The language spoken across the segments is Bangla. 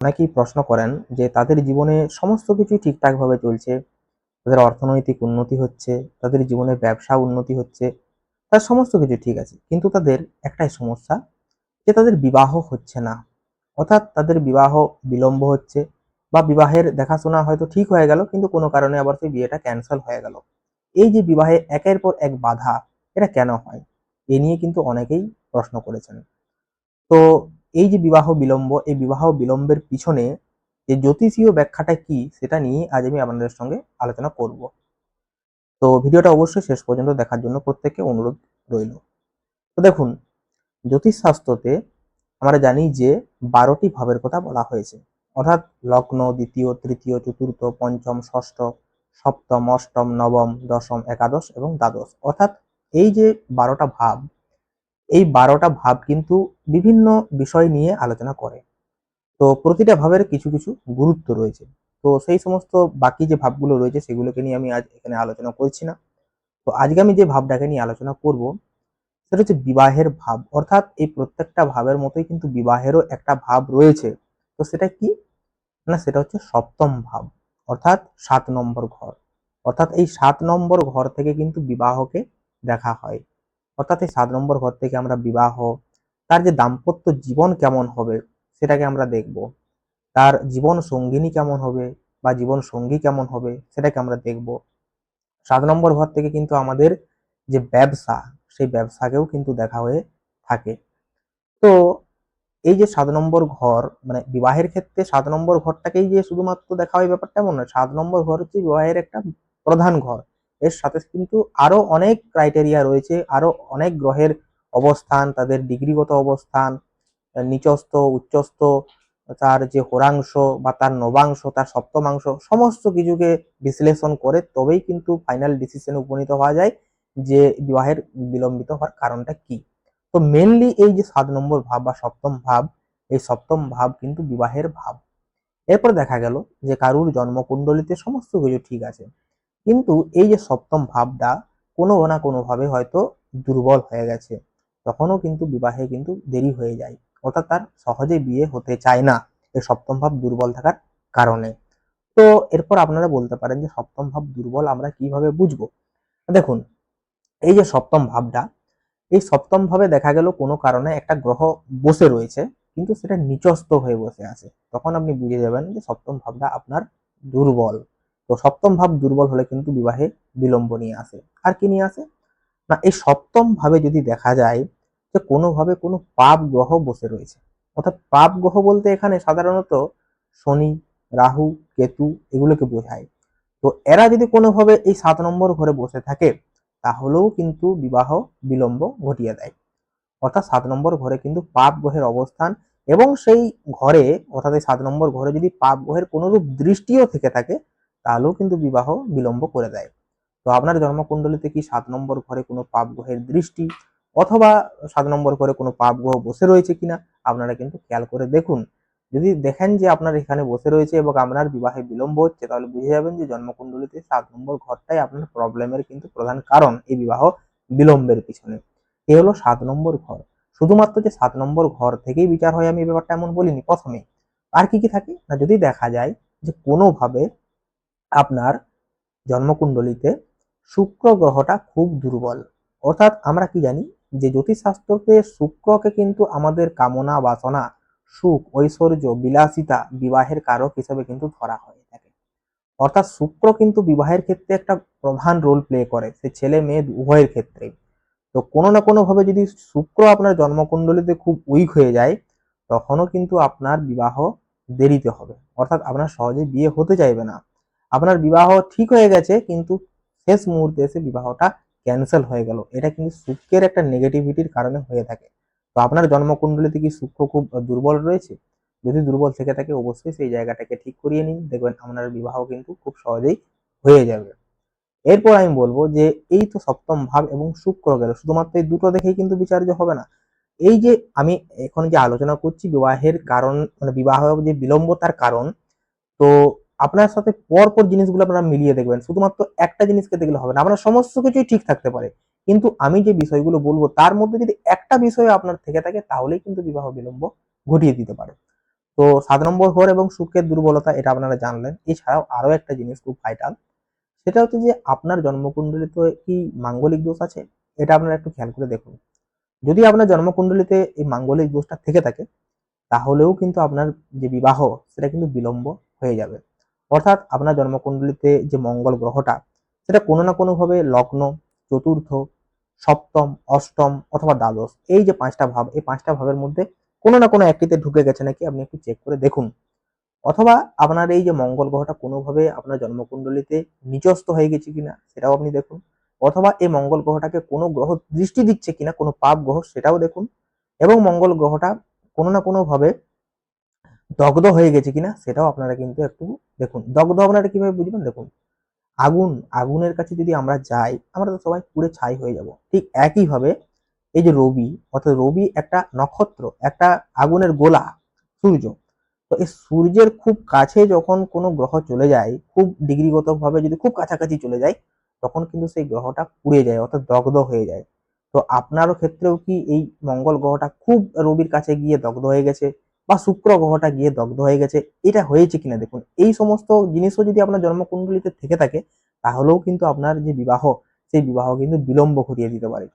অনেকেই প্রশ্ন করেন যে তাদের জীবনে সমস্ত কিছুই ঠিকঠাকভাবে চলছে, তাদের অর্থনৈতিক উন্নতি হচ্ছে, তাদের জীবনে ব্যবসা উন্নতি হচ্ছে, তার সমস্ত কিছু ঠিক আছে। কিন্তু তাদের একটাই সমস্যা যে তাদের বিবাহ হচ্ছে না। অর্থাৎ তাদের বিবাহ বিলম্ব হচ্ছে বা বিবাহের দেখাশোনা হয়তো ঠিক হয়ে গেল কিন্তু কোনো কারণে আবার সেই বিয়েটা ক্যান্সেল হয়ে গেল। এই যে বিবাহে একের পর এক বাধা, এটা কেন হয়? এ নিয়ে কিন্তু অনেকেই প্রশ্ন করেছেন। তো এই যে বিবাহ বিলম্ব, এই বিবাহ বিলম্বের পিছনে যে জ্যোতিষীয় ব্যাখ্যাটা কি সেটা নিয়ে আজ আমি আপনাদের সঙ্গে আলোচনা করব। তো ভিডিওটা অবশ্যই শেষ পর্যন্ত দেখার জন্য প্রত্যেককে অনুরোধ রইল। তো দেখুন, জ্যোতিষ শাস্ত্রতে আমরা জানি যে 12টি ভাবের কথা বলা হয়েছে। অর্থাৎ লগ্ন, দ্বিতীয়, তৃতীয়, চতুর্থ, পঞ্চম, ষষ্ঠ, সপ্তম, অষ্টম, নবম, দশম, একাদশ এবং দ্বাদশ। অর্থাৎ এই যে 12টা ভাব, এই 12টা ভাব কিন্তু বিভিন্ন বিষয় নিয়ে আলোচনা করে। তো প্রতিটা ভাবের কিছু কিছু গুরুত্ব রয়েছে। তো সেই সমস্ত বাকি যে ভাবগুলো রয়েছে সেগুলোকে নিয়ে আমি আজ এখানে আলোচনা করছি না। তো আজকে আমি যে ভাবটাকে নিয়ে আলোচনা করব সেটা হচ্ছে বিবাহের ভাব। অর্থাৎ এই প্রত্যেকটা ভাবের মতোই কিন্তু বিবাহেরও একটা ভাব রয়েছে। তো সেটা কি? না, সেটা হচ্ছে সপ্তম ভাব, অর্থাৎ 7 নম্বর ঘর। অর্থাৎ এই 7 নম্বর ঘর থেকে কিন্তু বিবাহকে দেখা হয়। অর্থাৎ এই 7 নম্বর ঘর থেকে আমরা বিবাহ, তার যে দাম্পত্য জীবন কেমন হবে সেটাকে আমরা দেখব। তার জীবন সঙ্গিনী কেমন হবে বা জীবন সঙ্গী কেমন হবে সেটাকে আমরা দেখব। 7 নম্বর ঘর থেকে কিন্তু আমাদের যে ব্যবসা, সেই ব্যবসাকেও কিন্তু দেখা হয়ে থাকে। তো এই যে 7 নম্বর ঘর, মানে বিবাহের ক্ষেত্রে 7 নম্বর ঘরটাকেই যে শুধুমাত্র দেখা হয় ব্যাপারটা এমন নয়। 7 নম্বর ঘর হচ্ছে বিবাহের একটা প্রধান ঘর। এর সাথে কিন্তু আরো অনেক ক্রাইটেরিয়া রয়েছে, আরো অনেক গ্রহের অবস্থান, তাদের ডিগ্রিগত অবস্থান, নিচস্থ, উচ্চস্থ, তার যে হোরাংশ বা তার নবাংশ, তার সপ্তমাংশ, সমস্ত কিছুকে বিশ্লেষণ করে তবেই কিন্তু ফাইনাল ডিসিশনে উপনীত হওয়া যায় যে বিবাহের বিলম্বিত হওয়ার কারণটা কি। তো মেনলি এই যে 7 নম্বর ভাব বা সপ্তম ভাব, এই সপ্তম ভাব কিন্তু বিবাহের ভাব। এরপর দেখা গেল যে কারুর জন্মকুণ্ডলিতে সমস্ত কিছু ঠিক আছে, কিন্তু এই যে সপ্তম ভাবটা কোনো না কোনোভাবে হয়তো দুর্বল হয়ে গেছে, তখনও কিন্তু বিবাহে কিন্তু দেরি হয়ে যায়। অর্থাৎ তার সহজে বিয়ে হতে চায় না এই সপ্তম ভাব দুর্বল থাকার কারণে। তো এরপর আপনারা বলতে পারেন যে সপ্তম ভাব দুর্বল আমরা কিভাবে বুঝবো? দেখুন, এই যে সপ্তম ভাবটা, এই সপ্তম ভাবে দেখা গেল কোনো কারণে একটা গ্রহ বসে রয়েছে কিন্তু সেটা নিচস্থ হয়ে বসে আছে, তখন আপনি বুঝে যাবেন যে সপ্তম ভাবটা আপনার দুর্বল। তো সপ্তম ভাব দুর্বল হলে কিন্তু বিবাহে বিলম্ব নিয়ে আসে। আর কি নিয়ে আসে? না, এই সপ্তম ভাবে যদি দেখা যায় যে কোনোভাবে কোনো পাপ গ্রহ বসে রয়েছে। অর্থাৎ পাপ গ্রহ বলতে এখানে সাধারণত শনি, রাহু, কেতু এগুলোকে বোঝায়। তো এরা যদি কোনোভাবে এই 7 নম্বর ঘরে বসে থাকে তাহলেও কিন্তু বিবাহ বিলম্ব ঘটিয়ে দেয়। অর্থাৎ 7 নম্বর ঘরে কিন্তু পাপ গ্রহের অবস্থান, এবং সেই ঘরে, অর্থাৎ এই 7 নম্বর ঘরে যদি পাপ গ্রহের কোনোরূপ দৃষ্টিও থেকে থাকে তাহলেও কিন্তু বিবাহ বিলম্ব করে দেয়। তো আপনার জন্মকুণ্ডলিতে কি 7 নম্বর ঘরে কোনো পাপ গ্রহের দৃষ্টি অথবা 7 নম্বর ঘরে কোনো পাপ গ্রহ বসে রয়েছে কিনা আপনারা কিন্তু খেয়াল করে দেখুন। যদি দেখেন যে আপনার এখানে বসে রয়েছে এবং আপনার বিবাহে বিলম্ব হচ্ছে তাহলে বুঝে যাবেন যে জন্মকুণ্ডলিতে 7 নম্বর ঘরটাই আপনার প্রবলেমের কিন্তু প্রধান কারণ এই বিবাহ বিলম্বের পিছনে। এ হলো 7 নম্বর ঘর। শুধুমাত্র যে 7 নম্বর ঘর থেকেই বিচার হয় আমি ব্যাপারটা এমন বলিনি প্রথমে। আর কি কি থাকে না, যদি দেখা যায় যে কোনোভাবে আপনার জন্মকুণ্ডলিতে শুক্র গ্রহটা খুব দুর্বল। অর্থাৎ আমরা কি জানি যে জ্যোতিষশাস্ত্রতে শুক্রকে কিন্তু আমাদের কামনা বাসনা, সুখ, ঐশ্বর্য, বিলাসিতা, বিবাহের কারক হিসেবে কিন্তু ধরা হয়ে থাকে। অর্থাৎ শুক্র কিন্তু বিবাহের ক্ষেত্রে একটা প্রধান রোল প্লে করে, সে ছেলে মেয়ে উভয়ের ক্ষেত্রে। তো কোনো না কোনো ভাবে যদি শুক্র আপনার জন্মকুণ্ডলিতে খুব উইক হয়ে যায় তখনও কিন্তু আপনার বিবাহ দেরিতে হবে। অর্থাৎ আপনার সহজে বিয়ে হতে চাইবে না। আপনার বিবাহ ঠিক হয়ে গেছে কিন্তু শেষ মুহূর্তে এসে বিবাহটা ক্যান্সেল হয়ে গেল, এটা কিন্তু শুক্রের একটা নেগেটিভিটির কারণে হয়ে থাকে। তো আপনার জন্মকুণ্ডলিতে কি শুক্র খুব দুর্বল রয়েছে? যদি দুর্বল থেকে থাকে অবশ্যই সেই জায়গাটাকে ঠিক করিয়ে নিন, দেখবেন আপনার বিবাহ কিন্তু খুব সহজেই হয়ে যাবে। এরপর আমি বলবো যে এই তো সপ্তম ভাব এবং শুক্র গেল, শুধুমাত্র এই দুটো দেখেই কিন্তু বিচার্য হবে না। এই যে আমি এখন যে আলোচনা করছি বিবাহের কারণ, মানে বিবাহ যে বিলম্বতার কারণ, তো আপনার সাথে পরপর জিনিসগুলো আপনারা মিলিয়ে দেখবেন। শুধুমাত্র একটা জিনিসকে দেখলে হবে না, আপনার সমস্ত কিছুই ঠিক থাকতে পারে কিন্তু আমি যে বিষয়গুলো বলবো তার মধ্যে যদি একটা বিষয় আপনার থেকে থাকে তাহলেই কিন্তু বিবাহ বিলম্ব ঘটিয়ে দিতে পারে। তো 7 নম্বর ঘর এবং শুক্রের দুর্বলতা এটা আপনারা জানলেন। এছাড়াও আরো একটা জিনিস খুব ভাইটাল, সেটা হচ্ছে যে আপনার জন্মকুণ্ডলিতে কি মাঙ্গলিক দোষ আছে? এটা আপনারা একটু খেয়াল করে দেখুন। যদি আপনার জন্মকুণ্ডলিতে এই মাঙ্গলিক দোষটা থেকে থাকে, তাহলেও কিন্তু আপনার যে বিবাহ সেটা কিন্তু বিলম্ব হয়ে যাবে। অর্থাৎ আপনার জন্মকুণ্ডলিতে যে মঙ্গল গ্রহটা, সেটা কোনো না কোনোভাবে লগ্ন, চতুর্থ, সপ্তম, অষ্টম অথবা দ্বাদশ, এই যে 5টা ভাব, এই 5টা ভাবের মধ্যে কোনো না কোনো একটিতে ঢুকে গেছে নাকি আপনি একটু চেক করে দেখুন। অথবা আপনার এই যে মঙ্গল গ্রহটা কোনোভাবে আপনার জন্মকুণ্ডলিতে নিচস্থ হয়ে গেছে কিনা সেটাও আপনি দেখুন। অথবা এই মঙ্গল গ্রহটাকে কোনো গ্রহ দৃষ্টি দিচ্ছে কিনা, কোনো পাপ গ্রহ, সেটাও দেখুন। এবং মঙ্গল গ্রহটা কোনো না কোনো ভাবে দগ্ধ হয়ে গেছে কিনা সেটাও আপনারা কিন্তু একটু দেখুন। দগ্ধ আপনারা কিভাবে বুঝবেন? দেখুন, আগুন, আগুনের কাছে যদি আমরা যাই, আমরা তো সবাই পুড়ে ছাই হয়ে যাব। ঠিক একইভাবে এই যে রবি, অর্থাৎ রবি একটা নক্ষত্র, একটা আগুনের গোলা, সূর্য। তো এই সূর্যের খুব কাছে যখন কোনো গ্রহ চলে যায়, খুব ডিগ্রিগতভাবে যদি খুব কাছাকাছি চলে যায়, তখন কিন্তু সেই গ্রহটা পুড়ে যায়, অর্থাৎ দগ্ধ হয়ে যায়। তো আপনারও ক্ষেত্রেও কি এই মঙ্গল গ্রহটা খুব রবির কাছে গিয়ে দগ্ধ হয়ে গেছে, বা শুক্র গ্রহটা গিয়ে দগ্ধ হয়ে গেছে, এটা হয়েছে কিনা দেখুন। এই সমস্ত জিনিসও যদি আপনার জন্মকুণ্ডলিতে থেকে থাকে, তাহলেও কিন্তু আপনার যে বিবাহ, সেই বিবাহ কিন্তু বিলম্ব ঘটিয়ে দিতে পারে।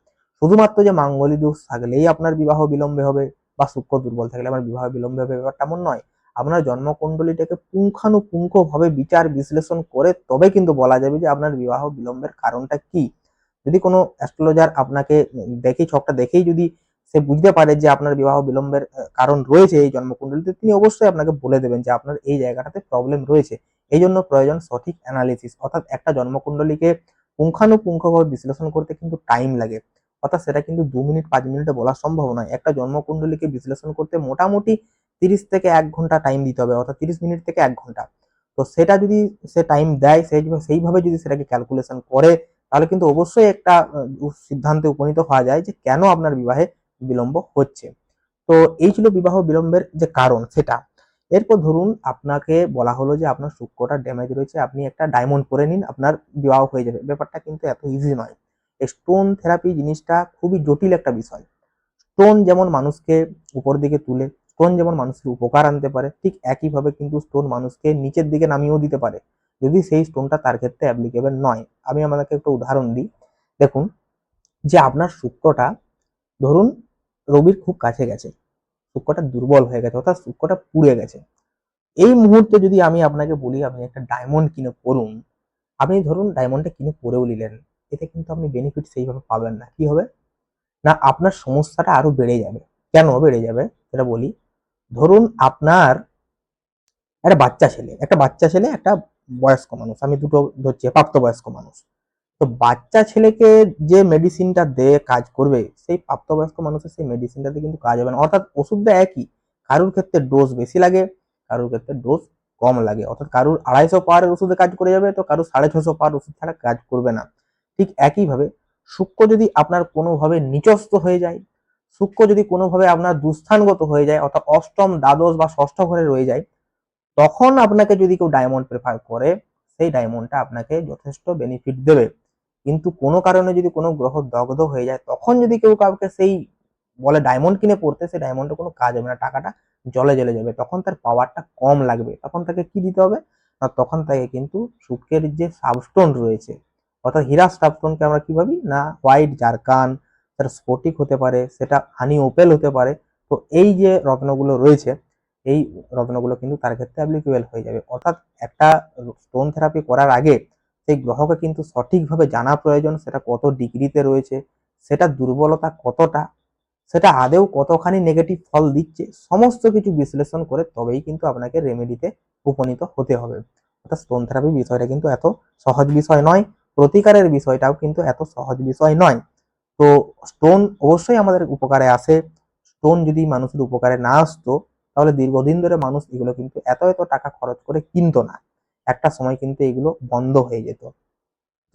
শুধুমাত্র যে মাঙ্গলিক দোষ থাকলেই আপনার বিবাহ বিলম্বে হবে, বা শুক্র দুর্বল থাকলে আমার বিবাহ বিলম্বে হবে, ব্যাপারটা এমন নয়। আপনার জন্মকুণ্ডলীটাকে পুঙ্খানুপুঙ্খভাবে বিচার বিশ্লেষণ করে তবে কিন্তু বলা যাবে যে আপনার বিবাহ বিলম্বের কারণটা কি। যদি কোনো অ্যাস্ট্রোলজার আপনাকে দেখেই, ছকটা দেখেই যদি সে বুঝতে পারে যে আপনার বিবাহ বিলম্বের কারণ রয়েছে এই জন্মকুণ্ডলীতে, তিনি অবশ্যই আপনাকে বলে দেবেন যে আপনার এই জায়গাটাতে প্রবলেম রয়েছে। এই জন্য প্রয়োজন সঠিক অ্যানালিসিস, অর্থাৎ একটা জন্মকুণ্ডলীকে পুঙ্খানুপুঙ্খভাবে বিশ্লেষণ করতে কিন্তু টাইম লাগে। অর্থাৎ সেটা কিন্তু 2 মিনিট 5 মিনিটে বলা সম্ভব নয়। একটা জন্মকুণ্ডলীকে বিশ্লেষণ করতে মোটামুটি 30 থেকে 1 ঘন্টা টাইম দিতে হবে, অর্থাৎ 30 মিনিট থেকে 1 ঘন্টা। তো সেটা যদি সে টাইম দেয়, সেইভাবে যদি সেটাকে ক্যালকুলেশন করে, তাহলে কিন্তু অবশ্যই একটা সিদ্ধান্তে উপনীত হওয়া যায় যে কেন আপনার বিবাহে বিলম্ব হচ্ছে। তো এই ছিল বিবাহ বিলম্বের যে কারণ সেটা। এরপর ধরুন আপনাকে বলা হলো যে আপনার শুক্রটা ড্যামেজ রয়েছে, আপনি একটা ডায়মন্ড পরে নিন, আপনার বিবাহ হয়ে যাবে। ব্যাপারটা কিন্তু এত ইজি নয়। স্টোন থেরাপি জিনিসটা খুবই জটিল একটা বিষয়। স্টোন যেমন মানুষকে উপর দিকে তুলে, স্টোন যেমন মানুষের উপকার আনতে পারে, ঠিক একইভাবে কিন্তু স্টোন মানুষকে নিচের দিকে নামিয়েও দিতে পারে, যদি সেই স্টোনটা তার ক্ষেত্রে অ্যাপ্লিকেবল নয়। আমি আপনাকে একটা উদাহরণ দিই। দেখুন, যে আপনার শুক্রটা ধরুন রবির খুব কাছে গেছে, শুক্রটা দুর্বল হয়ে গেছে, অর্থাৎ শুক্রটা পুড়ে গেছে। এই মুহূর্তে যদি আমি আপনাকে বলি আপনি একটা ডায়মন্ড কিনে পড়ুন, আপনি ধরুন ডায়মন্ডটা কিনে পরেও নিলেন, এতে কিন্তু আপনি বেনিফিট সেইভাবে পাবেন না। কি হবে না, আপনার সমস্যাটা আরো বেড়ে যাবে। কেন বেড়ে যাবে সেটা বলি। ধরুন আপনার একটা বাচ্চা ছেলে, একটা বয়স্ক মানুষ, আমি দুটো ধরছি, প্রাপ্তবয়স্ক মানুষ। তো বাচ্চা ছেলেকে যে মেডিসিনটা দিয়ে কাজ করবে, সেই প্রাপ্তবয়স্ক মানুষের সেই মেডিসিনটাতে কিন্তু কাজ হবে না। অর্থাৎ ওষুধটা একই, কারুর ক্ষেত্রে ডোজ বেশি লাগে, কারুর ক্ষেত্রে ডোজ কম লাগে। অর্থাৎ কারুর 250 পাওয়ারের ওষুধে কাজ করে যাবে, তো কারুর 650 পাওয়ার ওষুধ ছাড়া কাজ করবে না। ঠিক একইভাবে শুক্র যদি আপনার কোনোভাবে নিচস্থ হয়ে যায়, শুক্র যদি কোনোভাবে আপনার দুস্থানগত হয়ে যায়, অর্থাৎ অষ্টম, দ্বাদশ বা ষষ্ঠ ঘরে রয়ে যায়, তখন আপনাকে যদি কেউ ডায়মন্ড প্রেফার করে, সেই ডায়মন্ডটা আপনাকে যথেষ্ট বেনিফিট দেবে। কিন্তু কোনো কারণে যদি কোনো গ্রহ দগ্ধ হয়ে যায়, তখন যদি কেউ কাউকে সেই বলে ডায়মন্ড কিনে পড়তে, সেই ডায়মন্ডের কোনো কাজ হবে না, টাকাটা জলে জলে যাবে। তখন তার পাওয়ারটা কম লাগবে, তখন তাকে কি দিতে হবে না, তখন তাকে কিন্তু শুক্রের যে সাবস্টোন রয়েছে, অর্থাৎ হীরা সাবস্টোনকে আমরা কি ভাবি না, হোয়াইট জারকান, সেটা স্ফটিক হতে পারে, সেটা হানি ওপেল হতে পারে। তো এই যে রত্নগুলো রয়েছে, এই রত্নগুলো কিন্তু তার ক্ষেত্রে অ্যাপ্লিকেবল হয়ে যাবে। অর্থাৎ একটা স্টোন থেরাপি করার আগে সেই গ্রহকে কিন্তু সঠিকভাবে জানা প্রয়োজন, সেটা কত ডিগ্রিতে রয়েছে, সেটা দুর্বলতা কতটা, সেটা আদেও কতখানি নেগেটিভ ফল দিচ্ছে, সমস্ত কিছু বিশ্লেষণ করে তবেই কিন্তু আপনাকে রেমেডিতে উপনীত হতে হবে। অর্থাৎ স্টোন থেরাপি বিষয়টা কিন্তু এত সহজ বিষয় নয়, প্রতিকারের বিষয়টাও কিন্তু এত সহজ বিষয় নয়। তো স্টোন অবশ্যই আমাদের উপকারে আসে। স্টোন যদি মানুষের উপকারে না আসতো, তাহলে দীর্ঘদিন ধরে মানুষ এগুলো কিন্তু এত এত টাকা খরচ করে কিনতো না। একটা সময় কিন্তু এগুলো বন্ধ হয়ে যেত।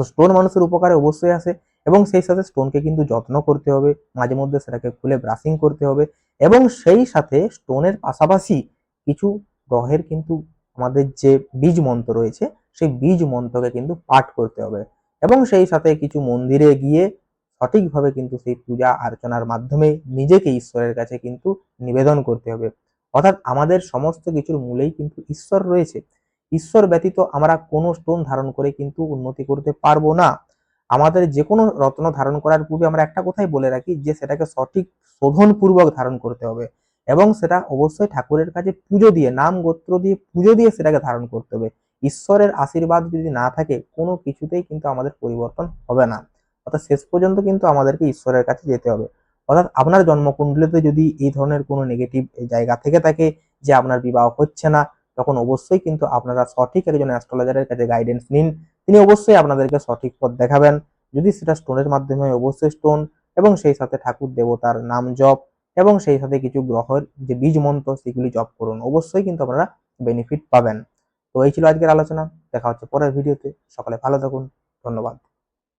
তো স্টোন মানুষের উপকারে অবশ্যই আসে, এবং সেই সাথে স্টোনকে কিন্তু যত্ন করতে হবে, মাঝে মধ্যে সেটাকে খুলে ব্রাশিং করতে হবে, এবং সেই সাথে স্টোনের পাশাপাশি কিছু গ্রহের কিন্তু আমাদের যে বীজ মন্ত্র রয়েছে, সেই বীজ মন্ত্রকে কিন্তু পাঠ করতে হবে, এবং সেই সাথে কিছু মন্দিরে গিয়ে সঠিকভাবে কিন্তু সেই পূজা অর্চনার মাধ্যমে নিজেকে ঈশ্বরের কাছে কিন্তু নিবেদন করতে হবে। অর্থাৎ আমাদের সমস্ত কিছুর মূলেই কিন্তু ঈশ্বর রয়েছে। ঈশ্বর ব্যতীত আমরা কোনো স্টোন ধারণ করে কিন্তু উন্নতি করতে পারবো না। আমাদের যে কোনো রত্ন ধারণ করার পূর্বে আমরা একটা কথাই বলে রাখি যে সেটাকে সঠিক শোধনপূর্বক ধারণ করতে হবে এবং সেটা অবশ্যই ঠাকুরের কাছে পুজো দিয়ে, নাম গোত্র দিয়ে পুজো দিয়ে সেটাকে ধারণ করতে হবে। ঈশ্বরের আশীর্বাদ যদি না থাকে কোনো কিছুতেই কিন্তু আমাদের পরিবর্তন হবে না। অর্থাৎ শেষ পর্যন্ত কিন্তু আমাদেরকে ঈশ্বরের কাছে যেতে হবে। অর্থাৎ আপনার জন্মকুণ্ডলিতে যদি এই ধরনের কোনো নেগেটিভ জায়গা থেকে থাকে যে আপনার বিবাহ হচ্ছে না, তখন অবশ্যই কিন্তু আপনারা সঠিক একজন অ্যাস্ট্রোলজারের কাছে গাইডেন্স নিন। তিনি অবশ্যই আপনাদেরকে সঠিক পথ দেখাবেন। যদি সেটা স্টোনের মাধ্যমে হয় অবশ্যই স্টোন, এবং সেই সাথে ঠাকুর দেবতার নাম জপ এবং সেই সাথে কিছু গ্রহের যে বীজ মন্ত্র সেগুলি জপ করুন, অবশ্যই কিন্তু আপনারা বেনিফিট পাবেন। তো এই ছিল আজকের আলোচনা। দেখা হচ্ছে পরের ভিডিওতে। সকলে ভালো থাকুন। ধন্যবাদ।